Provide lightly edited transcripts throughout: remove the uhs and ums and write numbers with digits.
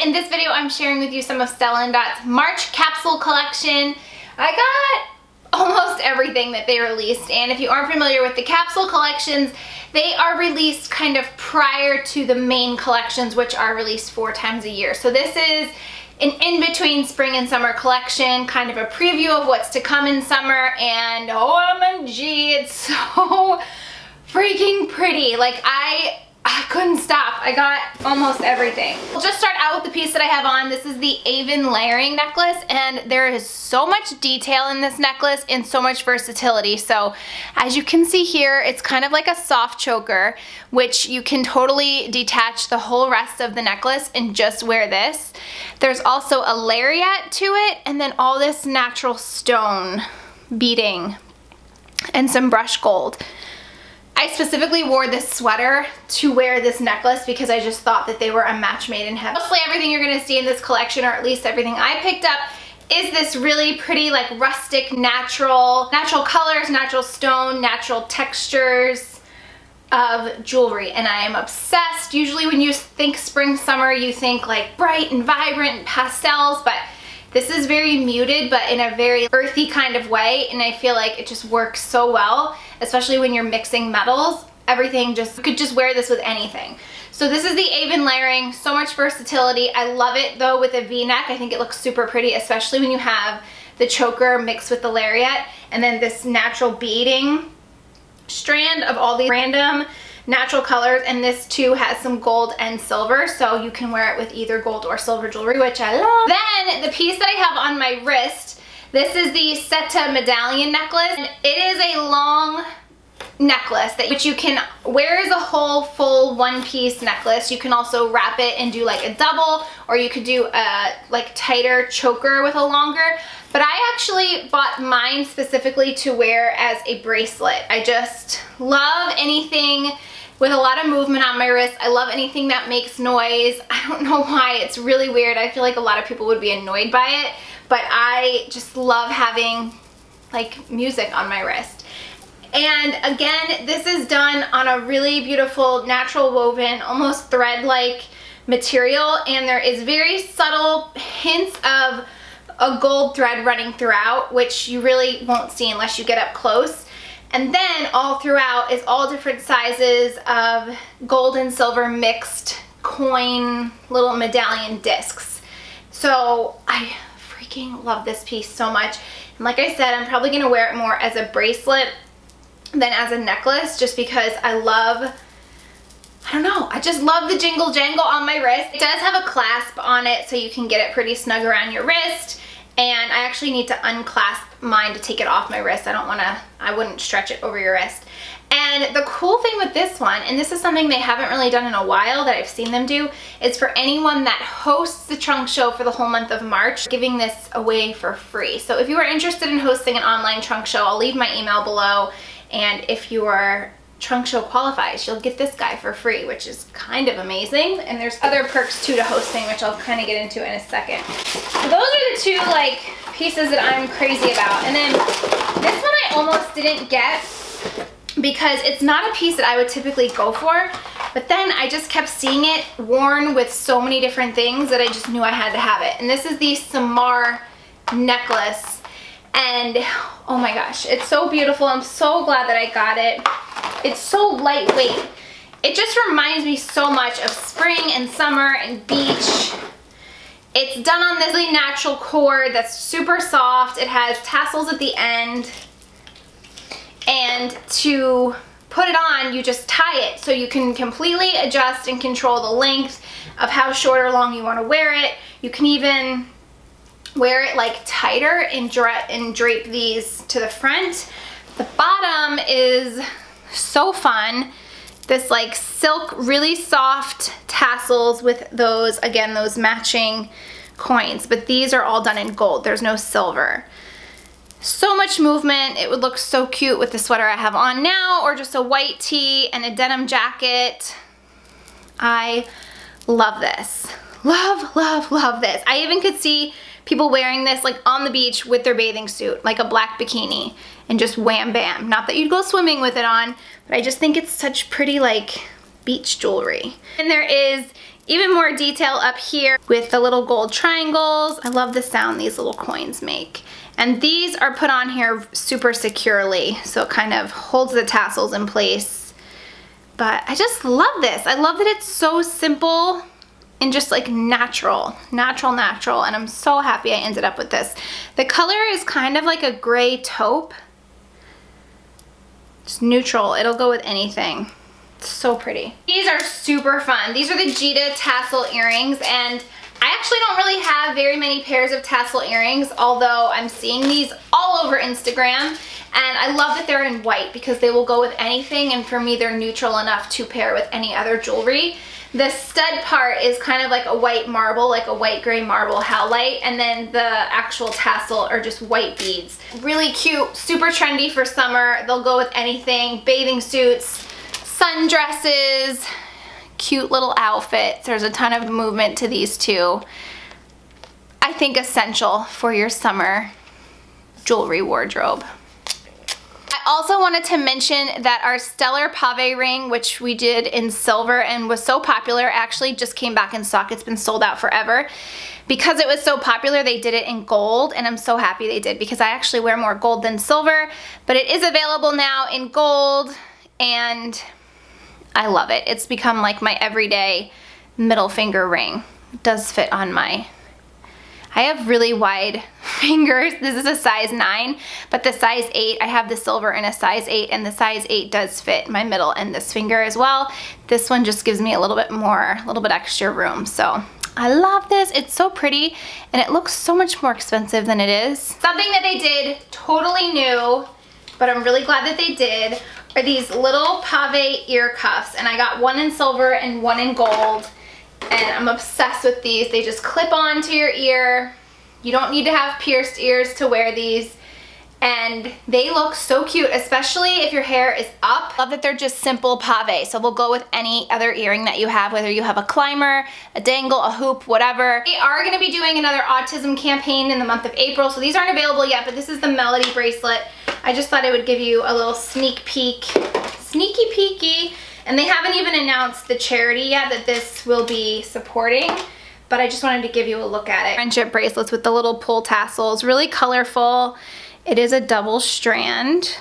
In this video, I'm sharing with you some of Stella Dot's March capsule collection. I got almost everything that they released, and if you aren't familiar with the capsule collections, they are released kind of prior to the main collections, which are released 4 times a year. So this is an in-between spring and summer collection, kind of a preview of what's to come in summer, and OMG, it's so freaking pretty. Like, I couldn't stop. I got almost everything. We'll just start out with the piece that I have on. This is the Aven layering necklace, and there is so much detail in this necklace and so much versatility. So as you can see here, it's kind of like a soft choker, which you can totally detach the whole rest of the necklace and just wear this. There's also a lariat to it, and then all this natural stone beading and some brushed gold. I specifically wore this sweater to wear this necklace because I just thought that they were a match made in heaven. Mostly everything you're gonna see in this collection, or at least everything I picked up, is this really pretty, like, rustic, natural colors, natural stone, natural textures of jewelry, and I am obsessed. Usually when you think spring, summer, you think like bright and vibrant and pastels, but this is very muted, but in a very earthy kind of way, and I feel like it just works so well, especially when you're mixing metals. Everything just, you could just wear this with anything. So this is the Aven layering, so much versatility. I love it though with a V-neck. I think it looks super pretty, especially when you have the choker mixed with the lariat, and then this natural beading strand of all these random natural colors, and this too has some gold and silver, so you can wear it with either gold or silver jewelry, which I love. Then the piece that I have on my wrist, this is the Seta medallion necklace, and it is a long necklace which you can wear as a whole full one-piece necklace. You can also wrap it and do like a double, or you could do a like tighter choker with a longer, but I actually bought mine specifically to wear as a bracelet. I just love anything with a lot of movement on my wrist. I love anything that makes noise. I don't know why, it's really weird. I feel like a lot of people would be annoyed by it, but I just love having like music on my wrist. And again, this is done on a really beautiful natural woven, almost thread-like material, and there is very subtle hints of a gold thread running throughout, which you really won't see unless you get up close. And then all throughout is all different sizes of gold and silver mixed coin little medallion discs. So I freaking love this piece so much. And like I said, I'm probably gonna wear it more as a bracelet than as a necklace, just because I don't know, I just love the jingle jangle on my wrist. It does have a clasp on it, so you can get it pretty snug around your wrist. And I actually need to unclasp mine to take it off my wrist. I wouldn't stretch it over your wrist. And the cool thing with this one, and this is something they haven't really done in a while that I've seen them do, is for anyone that hosts the trunk show for the whole month of March, giving this away for free. So if you are interested in hosting an online trunk show, I'll leave my email below, and if your trunk show qualifies, you'll get this guy for free, which is kind of amazing. And there's other perks too to hosting, which I'll kind of get into in a second. So those are the two like pieces that I'm crazy about. And then this one I almost didn't get because it's not a piece that I would typically go for, but then I just kept seeing it worn with so many different things that I just knew I had to have it. And this is the Samar necklace, and oh my gosh, it's so beautiful. I'm so glad that I got it. It's so lightweight. It just reminds me so much of spring and summer and beach. It's done on this really natural cord that's super soft. It has tassels at the end. And to put it on, you just tie it, so you can completely adjust and control the length of how short or long you want to wear it. You can even wear it like tighter and drape these to the front. The bottom is so fun. This like silk, really soft tassels with those, again, those matching coins, but these are all done in gold. There's no silver. So much movement. It would look so cute with the sweater I have on now, or just a white tee and a denim jacket. I love this. Love, love, love this. I even could see people wearing this like on the beach with their bathing suit, like a black bikini, and just wham bam. Not that you'd go swimming with it on, but I just think it's such pretty like beach jewelry. And there is Even more detail up here with the little gold triangles. I love the sound these little coins make. And these are put on here super securely, so it kind of holds the tassels in place. But I just love this. I love that it's so simple and just like natural, and I'm so happy I ended up with this. The color is kind of like a gray taupe. Just neutral, it'll go with anything. It's so pretty. These are super fun. These are the Jita tassel earrings, and I actually don't really have very many pairs of tassel earrings, although I'm seeing these all over Instagram, and I love that they're in white because they will go with anything, and for me they're neutral enough to pair with any other jewelry. The stud part is kind of like a white marble, like a white gray marble howlite, and then the actual tassel are just white beads. Really cute, super trendy for summer. They'll go with anything, bathing suits, sundresses, cute little outfits. There's a ton of movement to these two. I think essential for your summer jewelry wardrobe. I also wanted to mention that our Stellar Pave ring, which we did in silver and was so popular, actually just came back in stock. It's been sold out forever. Because it was so popular, they did it in gold, and I'm so happy they did because I actually wear more gold than silver, but it is available now in gold, and I love it. It's become like my everyday middle finger ring. It does fit on my... I have really wide fingers. This is a size 9, but the size 8, I have the silver in a size 8, and the size 8 does fit my middle and this finger as well. This one just gives me a little bit more, a little bit extra room. So I love this. It's so pretty, and it looks so much more expensive than it is. Something that they did totally new, but I'm really glad that they did, are these little pave ear cuffs, and I got one in silver and one in gold. And I'm obsessed with these. They just clip on to your ear. You don't need to have pierced ears to wear these. And they look so cute, especially if your hair is up. Love that they're just simple pave, so they'll go with any other earring that you have, whether you have a climber, a dangle, a hoop, whatever. They are going to be doing another autism campaign in the month of April, so these aren't available yet, but this is the Melody bracelet. I just thought I would give you a little sneak peek, sneaky peeky. And they haven't even announced the charity yet that this will be supporting, but I just wanted to give you a look at it. Friendship bracelets with the little pull tassels, really colorful. It is a double strand.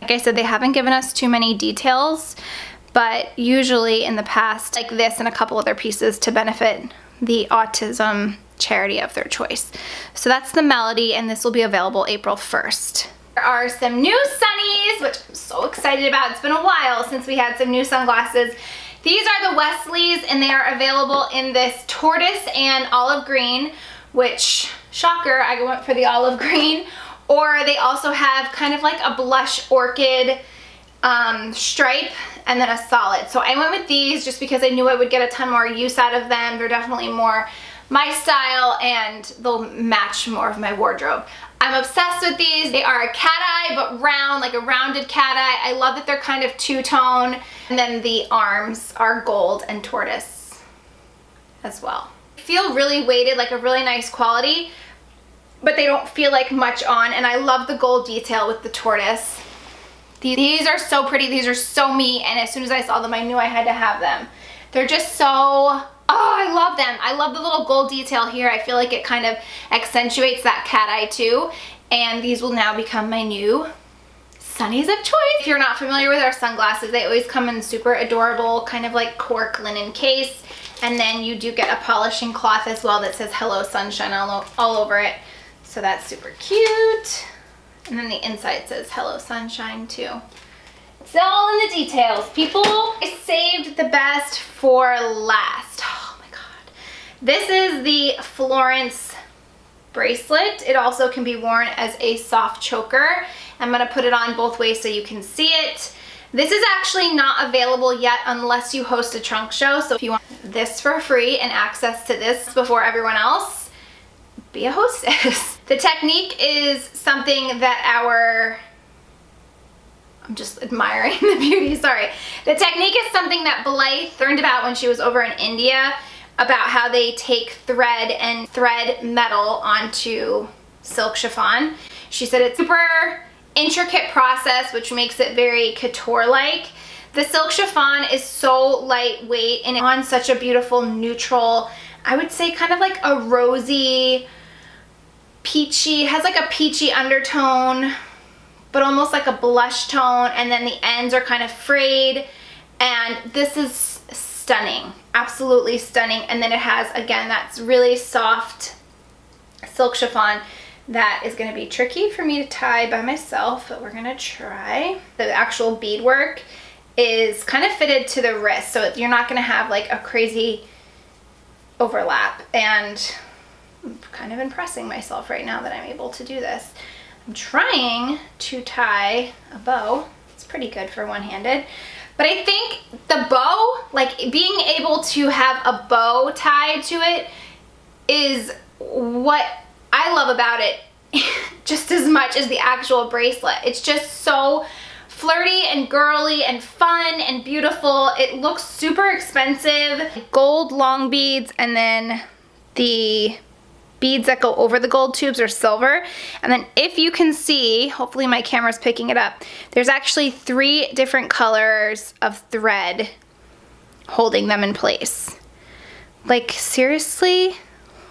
Like I said, they haven't given us too many details, but usually in the past, like this and a couple other pieces to benefit the autism charity of their choice. So that's the Melody, and this will be available April 1st. There are some new sunnies, which I'm so excited about. It's been a while since we had some new sunglasses. These are the Wesleys, and they are available in this tortoise and olive green, which, shocker, I went for the olive green. Or they also have kind of like a blush orchid stripe and then a solid. So I went with these just because I knew I would get a ton more use out of them. They're definitely more my style, and they'll match more of my wardrobe. I'm obsessed with these. They are a cat eye, but round, like a rounded cat eye. I love that they're kind of two-tone. And then the arms are gold and tortoise as well. They feel really weighted, like a really nice quality, but they don't feel like much on. And I love the gold detail with the tortoise. These are so pretty. These are so me. And as soon as I saw them, I knew I had to have them. They're just so... Oh, I love them. I love the little gold detail here. I feel like it kind of accentuates that cat eye too. And these will now become my new sunnies of choice. If you're not familiar with our sunglasses, they always come in super adorable, kind of like cork linen case. And then you do get a polishing cloth as well that says Hello Sunshine all over it. So that's super cute. And then the inside says Hello Sunshine too. It's all in the details, people. I saved the best for last. Oh my God. This is the Florence bracelet. It also can be worn as a soft choker. I'm gonna put it on both ways so you can see it. This is actually not available yet unless you host a trunk show. So if you want this for free and access to this before everyone else, be a hostess. The technique is something that I'm just admiring the beauty, sorry. The technique is something that Blythe learned about when she was over in India, about how they take thread and thread metal onto silk chiffon. She said it's a super intricate process, which makes it very couture-like. The silk chiffon is so lightweight and on such a beautiful neutral, I would say kind of like a rosy, peachy, has like a peachy undertone, but almost like a blush tone, and then the ends are kind of frayed, and this is stunning, absolutely stunning. And then it has, again, that's really soft silk chiffon that is going to be tricky for me to tie by myself, but we're going to try. The actual beadwork is kind of fitted to the wrist, so you're not going to have like a crazy overlap, and I'm kind of impressing myself right now that I'm able to do this. I'm trying to tie a bow. It's pretty good for one-handed, but I think the bow, like being able to have a bow tied to it, is what I love about it just as much as the actual bracelet. It's just so flirty and girly and fun and beautiful. It looks super expensive. Gold long beads, and then the beads that go over the gold tubes are silver. And then if you can see, hopefully my camera's picking it up, there's actually 3 different colors of thread holding them in place. Like seriously,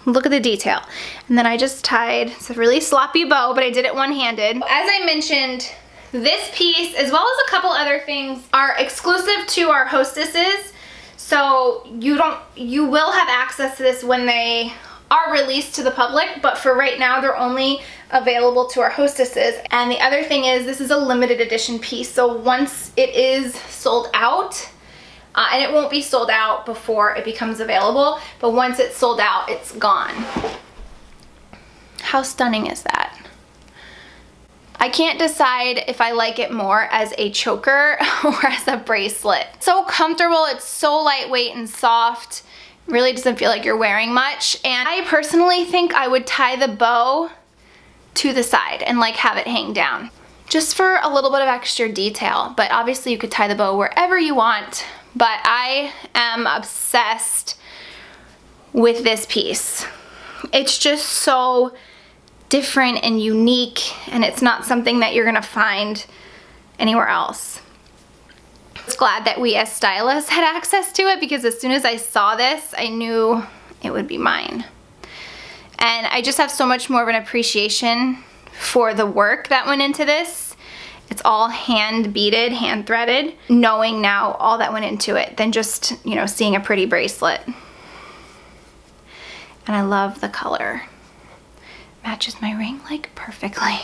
look at the detail. And then I just tied, it's a really sloppy bow, but I did it one-handed. As I mentioned, this piece, as well as a couple other things, are exclusive to our hostesses. So you will have access to this when they are released to the public, but for right now they're only available to our hostesses. And the other thing is, this is a limited edition piece, so once it is sold out, and it won't be sold out before it becomes available, but once it's sold out, it's gone. How stunning is that? I can't decide if I like it more as a choker or as a bracelet. So comfortable, it's so lightweight and soft. Really doesn't feel like you're wearing much. And I personally think I would tie the bow to the side and like have it hang down, just for a little bit of extra detail. But obviously you could tie the bow wherever you want. But I am obsessed with this piece. It's just so different and unique, and it's not something that you're gonna find anywhere else. I was glad that we as stylists had access to it, because as soon as I saw this, I knew it would be mine. And I just have so much more of an appreciation for the work that went into this. It's all hand beaded, hand threaded, knowing now all that went into it than just, you know, seeing a pretty bracelet. And I love the color. Matches my ring like perfectly.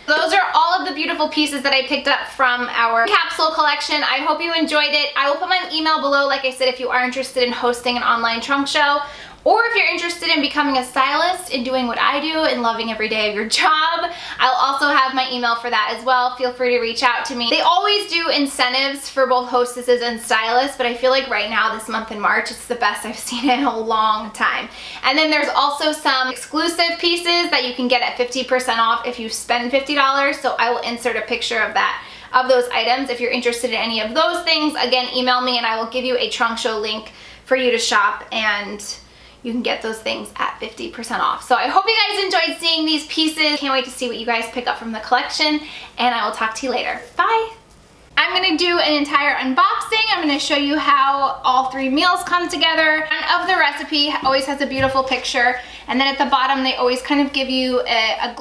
Those are all of the beautiful pieces that I picked up from our capsule collection. I hope you enjoyed it. I will put my email below, like I said, if you are interested in hosting an online trunk show, or if you're interested in becoming a stylist and doing what I do and loving every day of your job. I'll also have my email for that as well. Feel free to reach out to me. They always do incentives for both hostesses and stylists, but I feel like right now, this month in March, it's the best I've seen in a long time. And then there's also some exclusive pieces that you can get at 50% off if you spend $50. So I will insert a picture of that, of those items. If you're interested in any of those things, again, email me and I will give you a trunk show link for you to shop, and you can get those things at 50% off. So I hope you guys enjoyed seeing these pieces. Can't wait to see what you guys pick up from the collection, and I will talk to you later. Bye. I'm gonna do an entire unboxing. I'm gonna show you how all 3 meals come together. One of the recipe always has a beautiful picture, and then at the bottom they always kind of give you a